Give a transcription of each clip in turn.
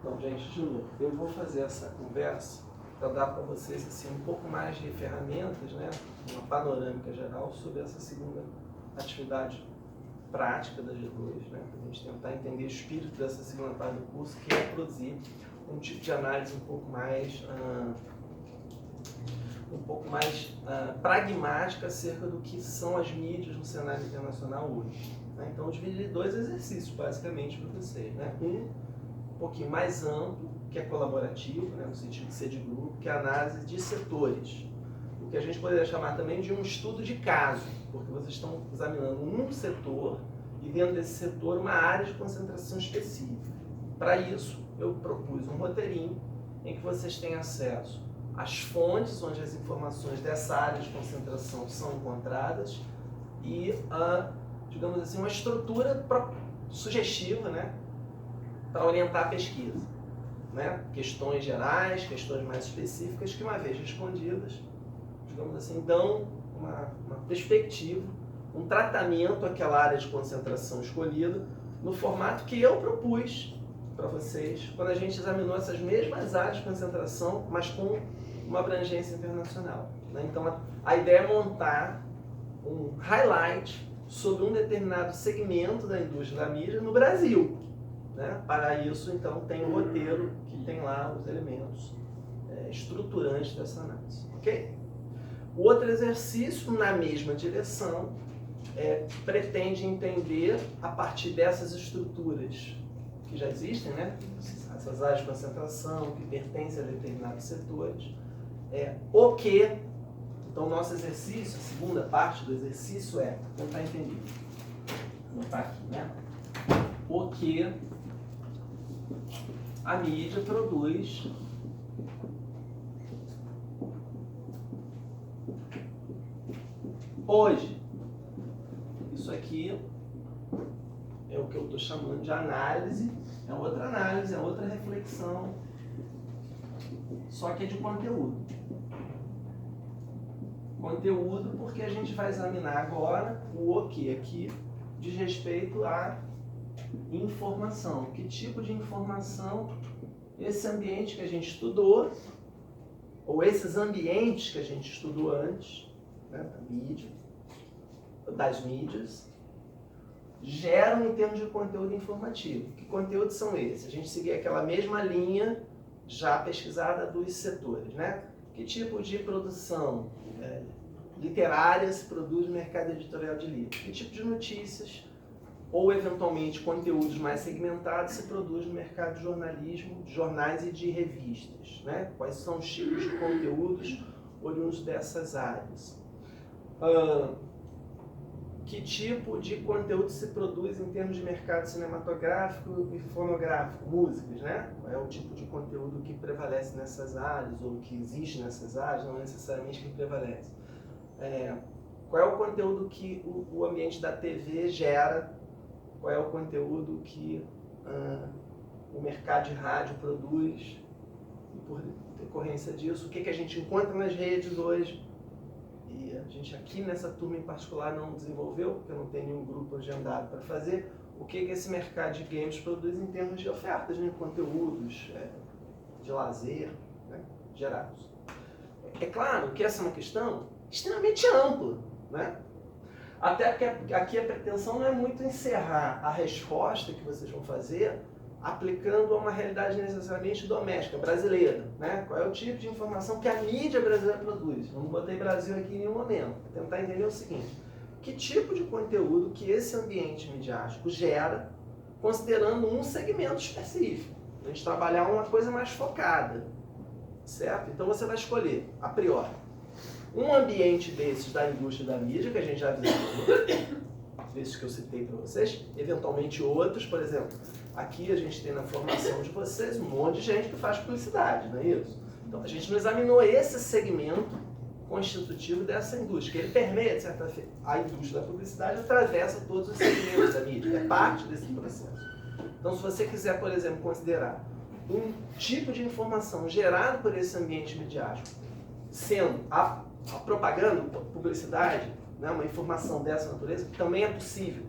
Então, gente, de novo, eu vou fazer essa conversa para dar para vocês assim, um pouco mais de ferramentas, né, uma panorâmica geral sobre essa segunda atividade prática da G2, né, para a gente tentar entender o espírito dessa segunda parte do curso, que é produzir um tipo de análise um pouco mais pragmática acerca do que são as mídias no cenário internacional hoje. Né? Então, eu dividi em dois exercícios, basicamente, para vocês. Né? Um pouquinho mais amplo, que é colaborativo, né? No sentido de ser de grupo, que é a análise de setores. O que a gente poderia chamar também de um estudo de caso, porque vocês estão examinando um setor e dentro desse setor uma área de concentração específica. Para isso, eu propus um roteirinho em que vocês têm acesso às fontes onde as informações dessa área de concentração são encontradas e, digamos assim, uma estrutura sugestiva, né, para orientar a pesquisa. Né? Questões gerais, questões mais específicas que, uma vez respondidas, digamos assim, dão uma perspectiva, um tratamento àquela área de concentração escolhida no formato que eu propus para vocês quando a gente examinou essas mesmas áreas de concentração, mas com uma abrangência internacional. Né? Então, a ideia é montar um highlight sobre um determinado segmento da indústria da mídia no Brasil. Né? Para isso, então, tem o roteiro que tem lá os elementos estruturantes dessa análise. Ok? O outro exercício, na mesma direção, pretende entender, a partir dessas estruturas que já existem, né? Essas áreas de concentração que pertencem a determinados setores, o que. Então, nosso exercício, a segunda parte do exercício é tentar entender. Vou botar aqui, né? O que a mídia produz hoje. Isso aqui é o que eu estou chamando de análise, é outra análise, é outra reflexão, só que é de conteúdo. Conteúdo porque a gente vai examinar agora o que aqui diz respeito a informação. Que tipo de informação esse ambiente que a gente estudou, ou esses ambientes que a gente estudou antes, né, da mídia, das mídias, geram em termos de conteúdo informativo. Que conteúdos são esses? A gente seguir aquela mesma linha já pesquisada dos setores, né? Que tipo de produção literária se produz no mercado editorial de livros? Que tipo de notícias ou, eventualmente, conteúdos mais segmentados se produz no mercado de jornalismo, de jornais e de revistas? Né? Quais são os tipos de conteúdos oriundos dessas áreas? Que tipo de conteúdo se produz em termos de mercado cinematográfico e fonográfico, músicas, né? Qual é o tipo de conteúdo que prevalece nessas áreas, ou que existe nessas áreas, não necessariamente que prevalece. Qual é o conteúdo que o ambiente da TV gera? Qual é o conteúdo que o mercado de rádio produz? E por decorrência disso, o que a gente encontra nas redes hoje? E a gente aqui nessa turma em particular não desenvolveu, porque não tem nenhum grupo agendado para fazer, o que esse mercado de games produz em termos de ofertas, né? Conteúdos de lazer, né? Gerados. É claro que essa é uma questão extremamente ampla, né? Até porque aqui a pretensão não é muito encerrar a resposta que vocês vão fazer aplicando a uma realidade necessariamente doméstica, brasileira. Né? Qual é o tipo de informação que a mídia brasileira produz? Não botei Brasil aqui em nenhum momento. Vou tentar entender o seguinte: que tipo de conteúdo que esse ambiente midiático gera, considerando um segmento específico? A gente trabalhar uma coisa mais focada, certo? Então você vai escolher, a priori, um ambiente desses da indústria da mídia, que a gente já visitou, desses que eu citei para vocês, eventualmente outros, por exemplo, aqui a gente tem na formação de vocês um monte de gente que faz publicidade, não é isso? Então a gente não examinou esse segmento constitutivo dessa indústria, que ele permeia, de certa forma, a indústria da publicidade atravessa todos os segmentos da mídia, é parte desse processo. Então, se você quiser, por exemplo, considerar um tipo de informação gerado por esse ambiente midiático, sendo a propaganda, a publicidade, né, uma informação dessa natureza, também é possível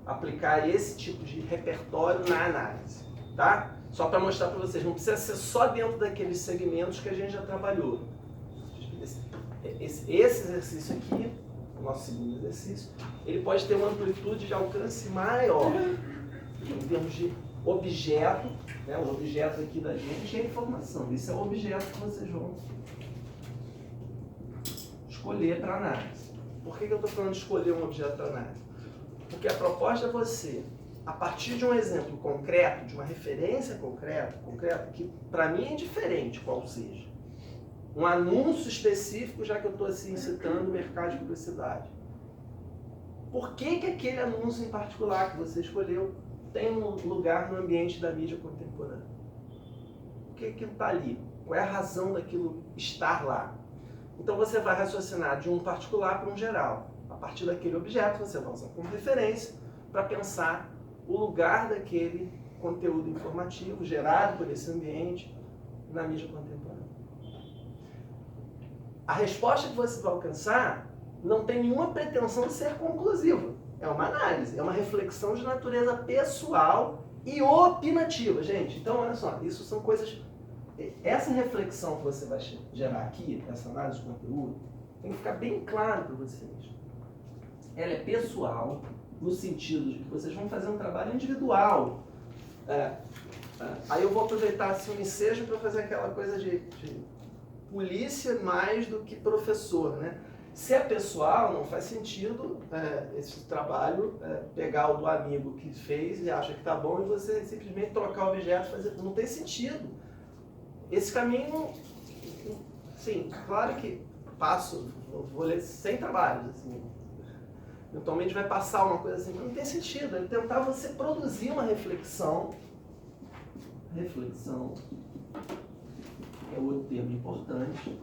aplicar esse tipo de repertório na análise, tá? Só para mostrar para vocês, não precisa ser só dentro daqueles segmentos que a gente já trabalhou. Esse exercício aqui, o nosso segundo exercício, ele pode ter uma amplitude de alcance maior em termos de objeto, né? O objeto aqui da gente é informação. Esse é o objeto que vocês vão escolher para análise. Por que eu estou falando de escolher um objeto para análise? Porque a proposta é você, a partir de um exemplo concreto, de uma referência concreta, que para mim é indiferente qual seja, um anúncio específico, já que eu estou assim citando o mercado de publicidade. Por que aquele anúncio em particular que você escolheu tem um lugar no ambiente da mídia contemporânea? Por que aquilo está ali? Qual é a razão daquilo estar lá? Então você vai raciocinar de um particular para um geral. A partir daquele objeto você vai usar como referência para pensar o lugar daquele conteúdo informativo gerado por esse ambiente na mídia contemporânea. A resposta que você vai alcançar não tem nenhuma pretensão de ser conclusiva. É uma análise, é uma reflexão de natureza pessoal e opinativa, gente. Então, olha só, isso são coisas... Essa reflexão que você vai gerar aqui, essa análise de conteúdo, tem que ficar bem claro para vocês. Ela é pessoal, no sentido de que vocês vão fazer um trabalho individual. Aí eu vou aproveitar assim, o ensejo para fazer aquela coisa de polícia mais do que professor, né? Se é pessoal, não faz sentido esse trabalho pegar o do amigo que fez e acha que tá bom e você simplesmente trocar o objeto, fazer, não tem sentido. Esse caminho, sim, claro que vou ler 100 trabalhos, assim, eventualmente vai passar uma coisa assim, mas não tem sentido. É tentar você produzir uma reflexão é outro termo importante,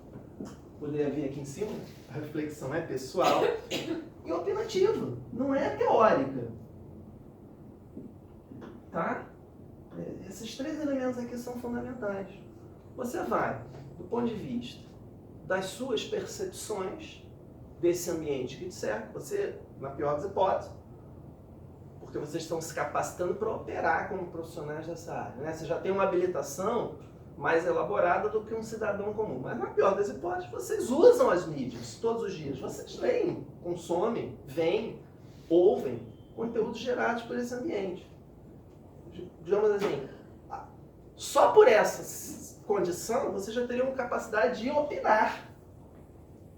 poderia vir aqui em cima, a reflexão é pessoal e opinativa, não é teórica. Tá? Esses três elementos aqui são fundamentais. Você vai, do ponto de vista das suas percepções desse ambiente que te cerca, você, na pior das hipóteses, porque vocês estão se capacitando para operar como profissionais dessa área, né? Você já tem uma habilitação mais elaborada do que um cidadão comum. Mas na pior das hipóteses, vocês usam as mídias todos os dias. Vocês leem, consomem, veem, ouvem conteúdos gerados por esse ambiente. Digamos assim, só por essa condição, você já teria uma capacidade de opinar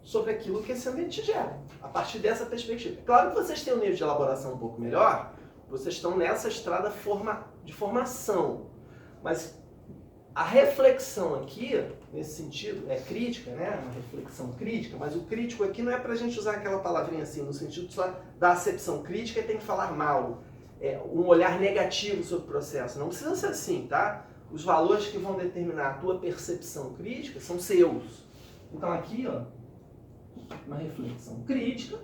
sobre aquilo que esse ambiente gera, a partir dessa perspectiva. Claro que vocês têm um nível de elaboração um pouco melhor, vocês estão nessa estrada de formação, mas a reflexão aqui, nesse sentido, é crítica, né? Uma reflexão crítica, mas o crítico aqui não é pra gente usar aquela palavrinha assim, no sentido só da acepção crítica e tem que falar mal, um olhar negativo sobre o processo. Não precisa ser assim, tá? Os valores que vão determinar a tua percepção crítica são seus. Então aqui, ó, uma reflexão crítica,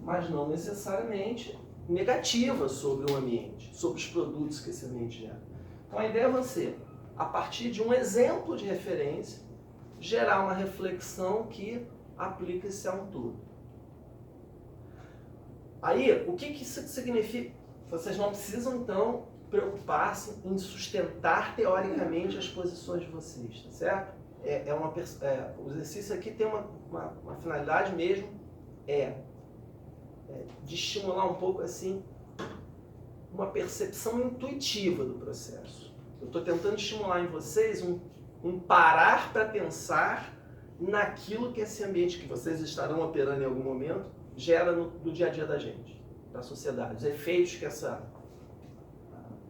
mas não necessariamente negativa sobre o ambiente, sobre os produtos que esse ambiente gera. Então a ideia é você, a partir de um exemplo de referência, gerar uma reflexão que aplica-se a um todo. Aí, o que isso significa? Vocês não precisam, então, preocupar-se em sustentar teoricamente as posições de vocês, tá certo? O exercício aqui tem uma finalidade mesmo, de estimular um pouco, assim, uma percepção intuitiva do processo. Eu estou tentando estimular em vocês um parar para pensar naquilo que esse ambiente que vocês estarão operando em algum momento gera no dia a dia da gente, da sociedade. Os efeitos que essa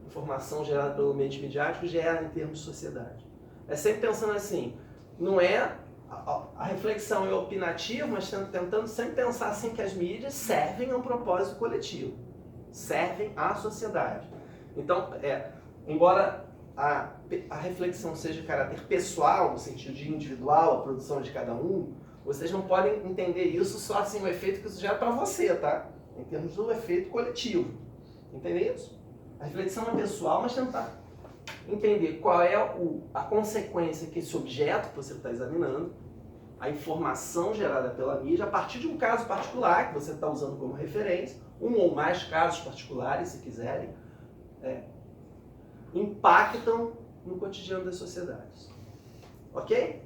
informação gerada pelo ambiente midiático gera em termos de sociedade. É sempre pensando assim, não é... A reflexão é opinativa, mas tentando sempre pensar assim que as mídias servem a um propósito coletivo, servem à sociedade. Então, embora a reflexão seja de caráter pessoal, no sentido de individual, a produção de cada um, vocês não podem entender isso só assim, o efeito que isso gera para você, tá? Em termos do efeito coletivo. Entender isso? A reflexão é pessoal, mas tentar entender qual é a consequência que esse objeto que você está examinando, a informação gerada pela mídia, a partir de um caso particular que você está usando como referência, um ou mais casos particulares, se quiserem, impactam no cotidiano das sociedades. Ok?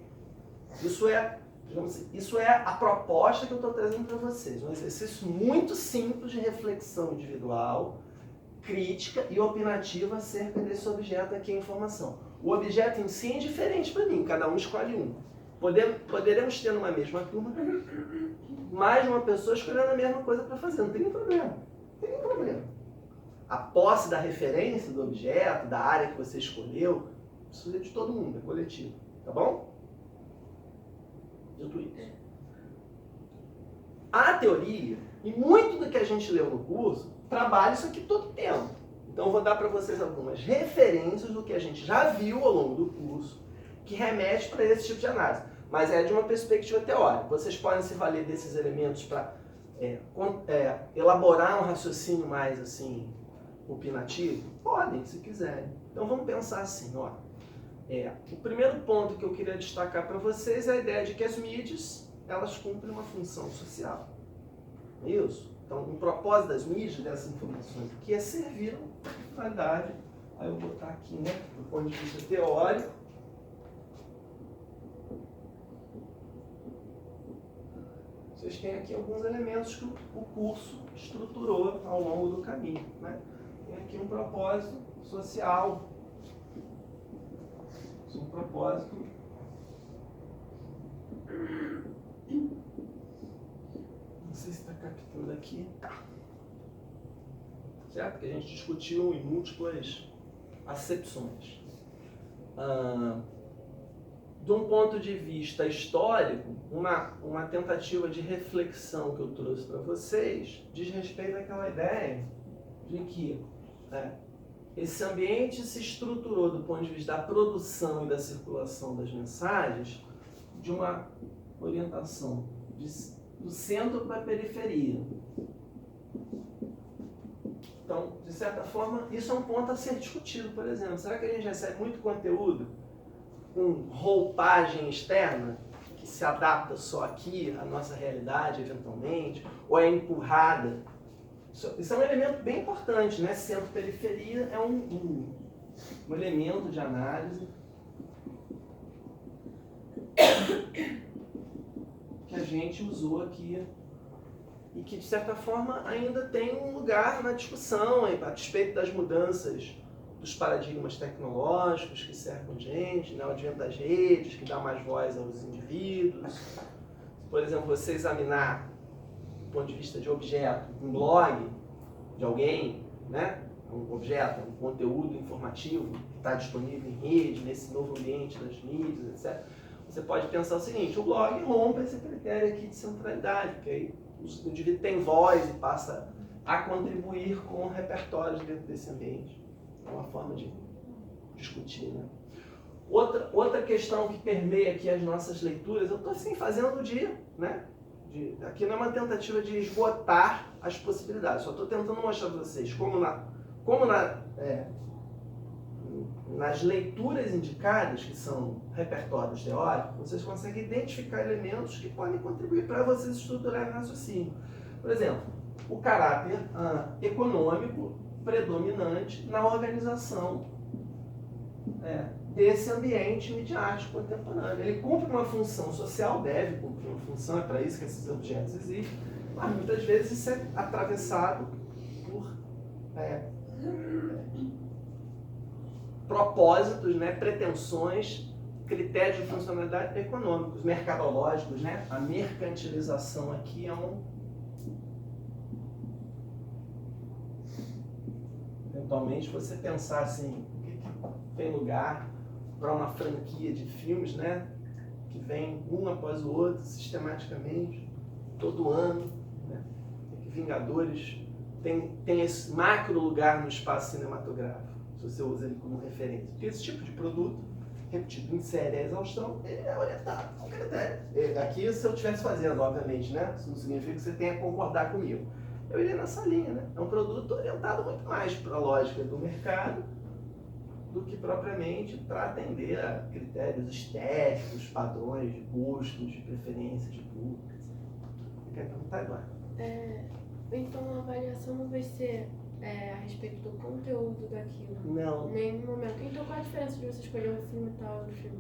Isso é, digamos assim, isso é a proposta que eu estou trazendo para vocês. Um exercício muito simples de reflexão individual, crítica e opinativa acerca desse objeto aqui, a informação. O objeto em si é indiferente para mim, cada um escolhe um. Poderemos ter numa mesma turma mais de uma pessoa escolhendo a mesma coisa para fazer, não tem nenhum problema. Não tem nenhum problema. A posse da referência do objeto, da área que você escolheu, isso é de todo mundo, é coletivo. Tá bom? Dito isso. A teoria, e muito do que a gente leu no curso, trabalha isso aqui todo o tempo. Então eu vou dar para vocês algumas referências do que a gente já viu ao longo do curso, que remete para esse tipo de análise. Mas é de uma perspectiva teórica. Vocês podem se valer desses elementos para elaborar um raciocínio mais assim, opinativo? Podem, se quiserem. Então vamos pensar assim, ó. O primeiro ponto que eu queria destacar para vocês é a ideia de que as mídias, elas cumprem uma função social. É isso? Então, o propósito das mídias, dessas informações aqui, é servir a finalidade. Aí eu vou botar aqui, né, do ponto de vista teórico. Vocês têm aqui alguns elementos que o curso estruturou ao longo do caminho, né? Tem aqui um propósito social. Um propósito não sei se está captando aqui. Tá. Certo? Que a gente discutiu em múltiplas acepções. De um ponto de vista histórico, uma tentativa de reflexão que eu trouxe para vocês diz respeito àquela ideia de que esse ambiente se estruturou do ponto de vista da produção e da circulação das mensagens de uma orientação do centro para a periferia. Então, de certa forma, isso é um ponto a ser discutido, por exemplo. Será que a gente recebe muito conteúdo com roupagem externa, que se adapta só aqui à nossa realidade, eventualmente, ou é empurrada? Isso é um elemento bem importante, né? Centro-periferia é um elemento de análise que a gente usou aqui e que, de certa forma, ainda tem um lugar na discussão, a despeito das mudanças dos paradigmas tecnológicos que cercam a gente, né? O advento das redes, que dá mais voz aos indivíduos. Por exemplo, você examinar do ponto de vista de objeto, um blog de alguém, né? Um objeto, um conteúdo informativo que está disponível em rede, nesse novo ambiente das mídias, etc. Você pode pensar o seguinte: o blog rompe esse critério aqui de centralidade, porque aí o indivíduo tem voz e passa a contribuir com repertórios dentro desse ambiente. É uma forma de discutir, né? Outra questão que permeia aqui as nossas leituras, eu estou assim fazendo o dia, né? Aqui não é uma tentativa de esgotar as possibilidades, só estou tentando mostrar para vocês nas leituras indicadas, que são repertórios teóricos, vocês conseguem identificar elementos que podem contribuir para vocês estruturarem o raciocínio. Por exemplo, o caráter econômico predominante na organização desse ambiente midiático contemporâneo. Ele cumpre uma função social, deve cumprir uma função, é para isso que esses objetos existem, mas muitas vezes isso é atravessado por propósitos, né, pretensões, critérios de funcionalidade econômicos, mercadológicos, né? A mercantilização aqui é eventualmente você pensar assim, o que tem lugar para uma franquia de filmes, né, que vem um após o outro, sistematicamente, todo ano, né? Vingadores tem esse macro lugar no espaço cinematográfico, se você usa ele como referência. Porque esse tipo de produto, repetido em série a exaustão, ele é orientado a um critério. Aqui, se eu estivesse fazendo, obviamente, né, isso não significa que você tenha que concordar comigo. Eu iria nessa linha, né? É um produto orientado muito mais para a lógica do mercado do que propriamente para atender a critérios estéticos, padrões de gostos, de preferência de público, etc. Quer perguntar agora? Então a avaliação não vai ser a respeito do conteúdo daquilo. Não. Em nenhum momento. Então qual a diferença de você escolher um filme tal do filme?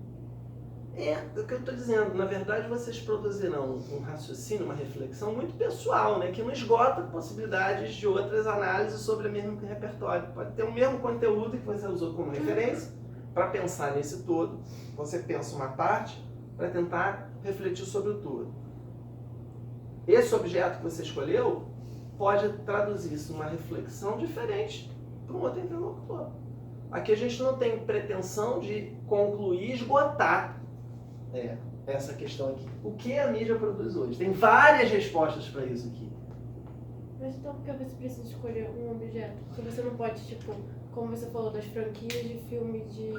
É o que eu estou dizendo. Na verdade, vocês produzirão um raciocínio, uma reflexão muito pessoal, né? Que não esgota possibilidades de outras análises sobre o mesmo repertório. Pode ter o mesmo conteúdo que você usou como referência para pensar nesse todo. Você pensa uma parte para tentar refletir sobre o todo. Esse objeto que você escolheu pode traduzir-se numa reflexão diferente para um outro interlocutor. Aqui a gente não tem pretensão de concluir, esgotar essa questão aqui. O que a mídia produz hoje? Tem várias respostas para isso aqui. Mas então por que você precisa escolher um objeto? Porque você não pode, tipo, como você falou, das franquias de filme de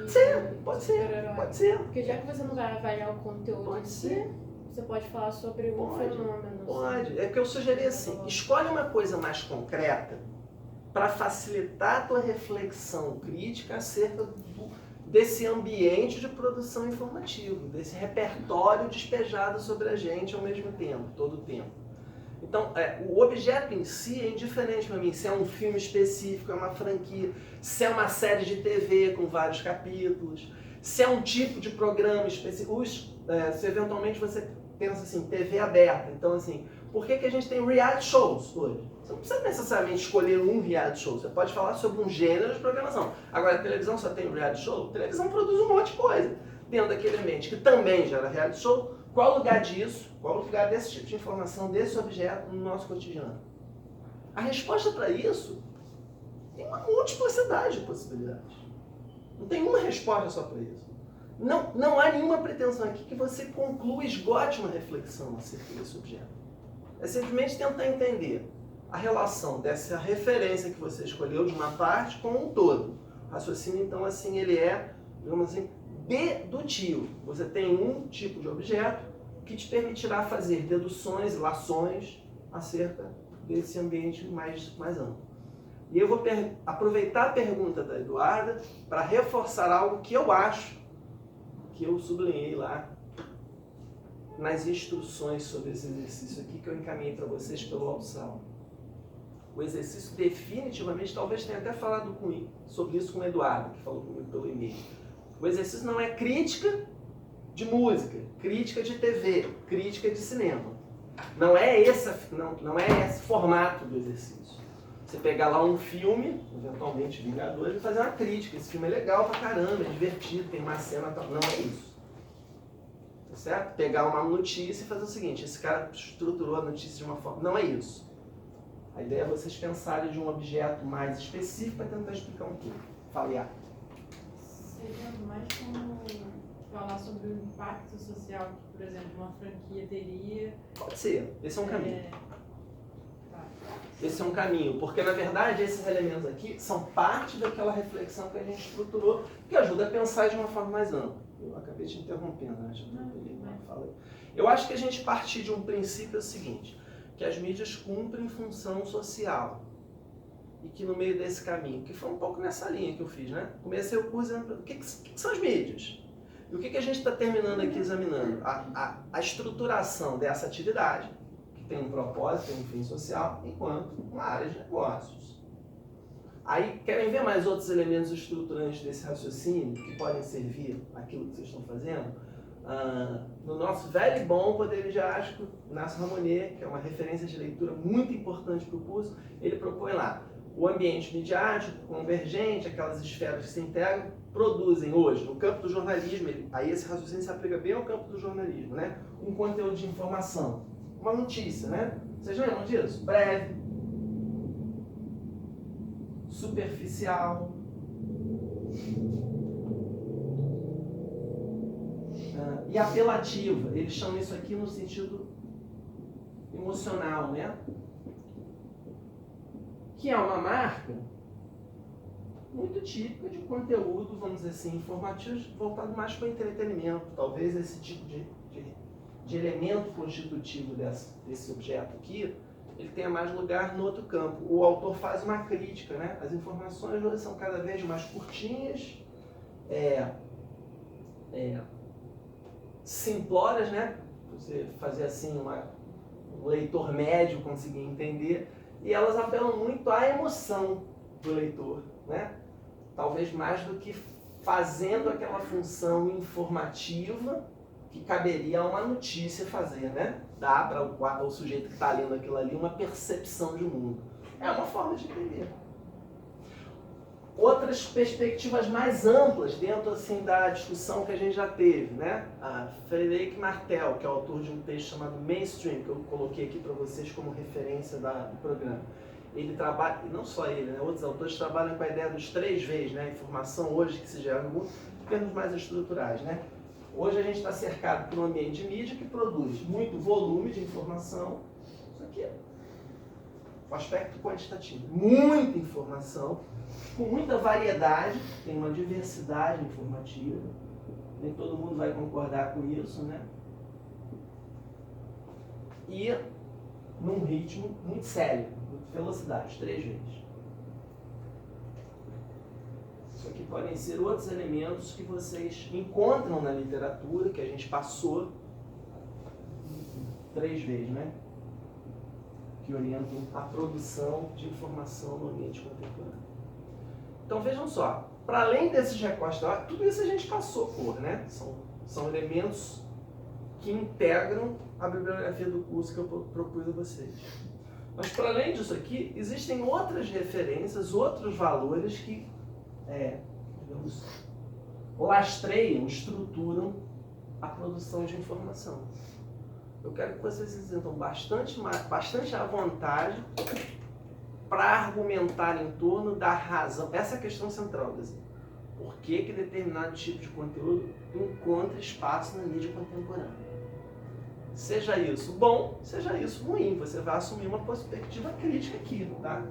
Pode super-herói. ser. Porque já que você não vai avaliar o conteúdo em si, você pode falar sobre um fenômeno. Pode. É que eu sugeri assim, escolhe uma coisa mais concreta para facilitar a tua reflexão crítica acerca desse ambiente de produção informativa, desse repertório despejado sobre a gente ao mesmo tempo, todo o tempo. Então, o objeto em si é indiferente para mim, se é um filme específico, é uma franquia, se é uma série de TV com vários capítulos, se é um tipo de programa específico, se eventualmente você pensa assim, TV aberta, então assim, por que a gente tem reality shows hoje? Você não precisa necessariamente escolher um reality show, você pode falar sobre um gênero de programação. Agora, a televisão só tem um reality show? A televisão produz um monte de coisa. Dentro daquele ambiente que também gera reality show, qual o lugar disso, qual o lugar desse tipo de informação, desse objeto no nosso cotidiano? A resposta para isso tem uma multiplicidade de possibilidades. Não tem uma resposta só para isso. Não há nenhuma pretensão aqui que você conclua e esgote uma reflexão acerca desse objeto. É simplesmente tentar entender a relação dessa referência que você escolheu de uma parte com um todo. O raciocínio, então, assim, ele é, digamos assim, dedutivo. Você tem um tipo de objeto que te permitirá fazer deduções, lações acerca desse ambiente mais amplo. E eu vou aproveitar a pergunta da Eduarda para reforçar algo que eu acho, que eu sublinhei lá nas instruções sobre esse exercício aqui que eu encaminhei para vocês pelo AutoSal. O exercício definitivamente, talvez tenha até falado sobre isso com o Eduardo, que falou comigo pelo e-mail. O exercício não é crítica de música, crítica de TV, crítica de cinema. Não é esse formato do exercício. Você pegar lá um filme, eventualmente Vingadores, e fazer uma crítica. Esse filme é legal pra caramba, é divertido, tem uma cena tal. Não é isso. Tá certo? Pegar uma notícia e fazer o seguinte, esse cara estruturou a notícia de uma forma... Não é isso. A ideia é vocês pensarem de um objeto mais específico para tentar explicar um pouco. Fala, Seria mais como falar sobre o impacto social que, por exemplo, uma franquia teria. Pode ser. Esse é um caminho. Esse é um caminho, porque na verdade esses elementos aqui são parte daquela reflexão que a gente estruturou, que ajuda a pensar de uma forma mais ampla. Eu acabei te interrompendo, né? Eu acho que a gente partir de um princípio é o seguinte, que as mídias cumprem função social. E que no meio desse caminho, que foi um pouco nessa linha que eu fiz, né? Comecei o curso dizendo, o que são as mídias? E o que a gente está terminando aqui examinando? A estruturação dessa atividade, que tem um propósito, tem um fim social, enquanto uma área de negócios. Aí, querem ver mais outros elementos estruturantes desse raciocínio, que podem servir àquilo que vocês estão fazendo? No nosso velho e bom poder midiático, Nassau Ramonier, que é uma referência de leitura muito importante para o curso, ele propõe lá, o ambiente midiático, convergente, aquelas esferas que se integram, produzem hoje, no campo do jornalismo, aí esse raciocínio se aplica bem ao campo do jornalismo, né? Um conteúdo de informação, uma notícia, né? Vocês lembram disso? Breve, superficial, e apelativa. Eles chamam isso aqui no sentido emocional, né? Que é uma marca muito típica de conteúdo, vamos dizer assim, informativo, voltado mais para o entretenimento. Talvez esse tipo de elemento constitutivo desse objeto aqui, ele tenha mais lugar no outro campo. O autor faz uma crítica, né? As informações hoje são cada vez mais curtinhas, simplórias, né? Você fazer assim, um leitor médio conseguir entender, e elas apelam muito à emoção. para o leitor, né? Talvez mais do que fazendo aquela função informativa que caberia a uma notícia fazer, né? Dá para o sujeito que está lendo aquilo ali uma percepção de mundo. É uma forma de entender. Outras perspectivas mais amplas dentro assim, da discussão que a gente já teve, né? A Frederic Martel, que é o autor de um texto chamado Mainstream, que eu coloquei aqui para vocês como referência do programa. Ele trabalha, e não só ele, né? Outros autores trabalham com a ideia dos 3 Vs, né? Informação hoje que se gera no mundo, em termos mais estruturais, né? Hoje a gente está cercado por um ambiente de mídia que produz muito volume de informação. Isso aqui é o aspecto quantitativo. Muita informação, com muita variedade, tem uma diversidade informativa. Nem todo mundo vai concordar com isso, né? E num ritmo muito sério, muito velocidade, 3 vezes. Isso aqui podem ser outros elementos que vocês encontram na literatura, que a gente passou 3 vezes, né? Que orientam a produção de informação no ambiente contemporâneo. Então vejam só, para além desses recortes, tudo isso a gente passou por, né? São elementos que integram a bibliografia do curso que eu propus a vocês. Mas para além disso aqui, existem outras referências, outros valores que, digamos, lastreiam, estruturam a produção de informação. Eu quero que vocês se sintam bastante à vontade para argumentar em torno da razão. Essa é a questão central, desenho. Por que determinado tipo de conteúdo encontra espaço na mídia contemporânea? Seja isso bom, seja isso ruim. Você vai assumir uma perspectiva crítica aqui, tá?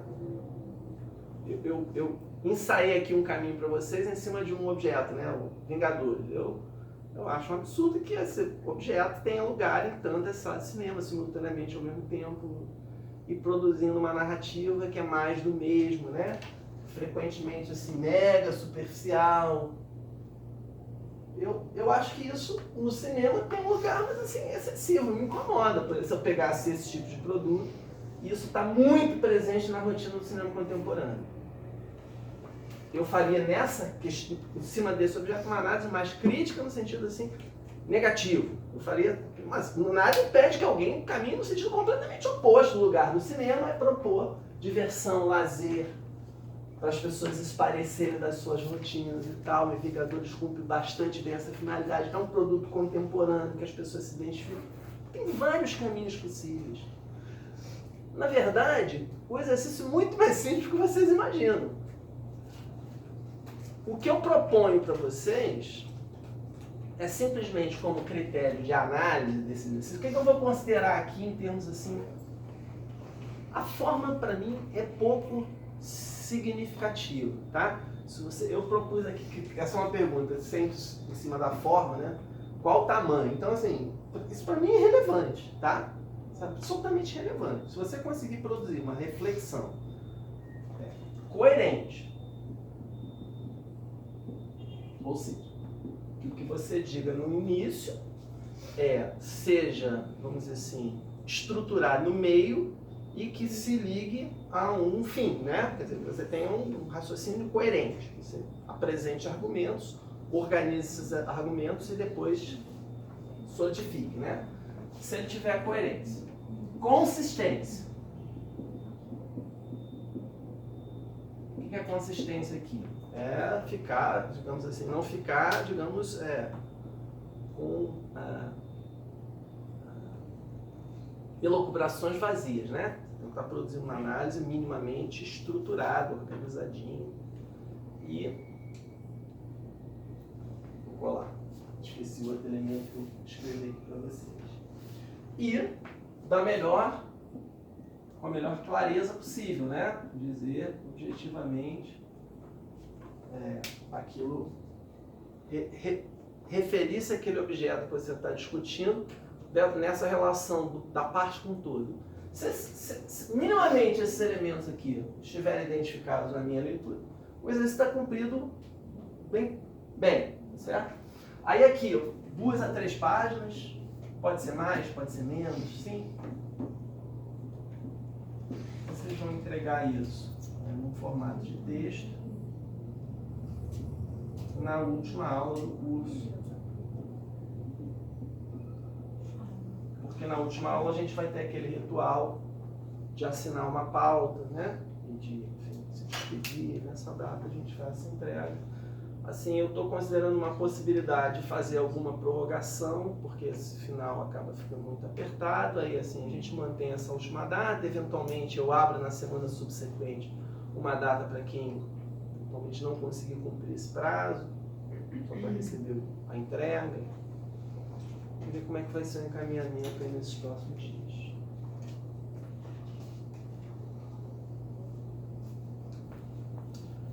Eu ensaiei aqui um caminho para vocês em cima de um objeto, né? O Vingadores. Eu acho um absurdo que esse objeto tenha lugar em tantas salas de cinema simultaneamente ao mesmo tempo e produzindo uma narrativa que é mais do mesmo, né? Frequentemente assim, mega superficial. Eu acho que isso no cinema tem um lugar, mas assim, excessivo, me incomoda. Por exemplo, se eu pegasse esse tipo de produto, isso está muito presente na rotina do cinema contemporâneo. Eu faria nessa questão, em cima desse objeto, uma análise mais crítica no sentido assim, negativo. Eu faria, mas nada impede que alguém caminhe no sentido completamente oposto. O lugar do cinema é propor diversão, lazer, para as pessoas esparecerem das suas rotinas e tal. O Vingadores cumpre bastante bem essa finalidade. É um produto contemporâneo que as pessoas se identificam. Tem vários caminhos possíveis. Na verdade, o exercício é muito mais simples do que vocês imaginam. O que eu proponho para vocês é simplesmente como critério de análise desse exercício. O que eu vou considerar aqui em termos assim? A forma, para mim, é pouco significativo, tá? Eu propus aqui, que essa é uma pergunta sempre em cima da forma, né? Qual o tamanho? Então, assim, isso para mim é relevante, tá? Isso é absolutamente relevante. Se você conseguir produzir uma reflexão coerente, ou seja, que o que você diga no início seja, vamos dizer assim, estruturado no meio e que se ligue a um fim, né? Quer dizer, você tem um raciocínio coerente. Você apresente argumentos, organize esses argumentos e depois solidifique, né? Se ele tiver coerência. Consistência. O que é consistência aqui? É ficar, digamos assim, não ficar, digamos, com elucubrações vazias, né? Tentar produzir uma análise minimamente estruturada, organizadinha. E vou colar. Esqueci o outro elemento que eu escrevi aqui para vocês. E com a melhor clareza possível, né? Dizer objetivamente aquilo, referir-se àquele objeto que você está discutindo nessa relação da parte com o todo. Se minimamente esses elementos aqui estiverem identificados na minha leitura, o exercício está cumprido bem, certo? Aí aqui, 2 a 3 páginas, pode ser mais, pode ser menos, sim. Vocês vão entregar isso num formato de texto. Na última aula do curso. Porque na última aula a gente vai ter aquele ritual de assinar uma pauta, né? E de, enfim, se despedir. Nessa data a gente faz essa entrega. Assim, eu estou considerando uma possibilidade de fazer alguma prorrogação, porque esse final acaba ficando muito apertado. Aí, assim, a gente mantém essa última data. Eventualmente, eu abro na semana subsequente uma data para quem eventualmente não conseguir cumprir esse prazo, só para receber a entrega. Vamos ver como é que vai ser o encaminhamento aí nesses próximos dias.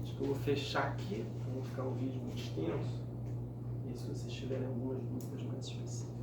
Acho que eu vou fechar aqui, para não ficar um vídeo muito extenso. E se vocês tiverem algumas dúvidas mais específicas.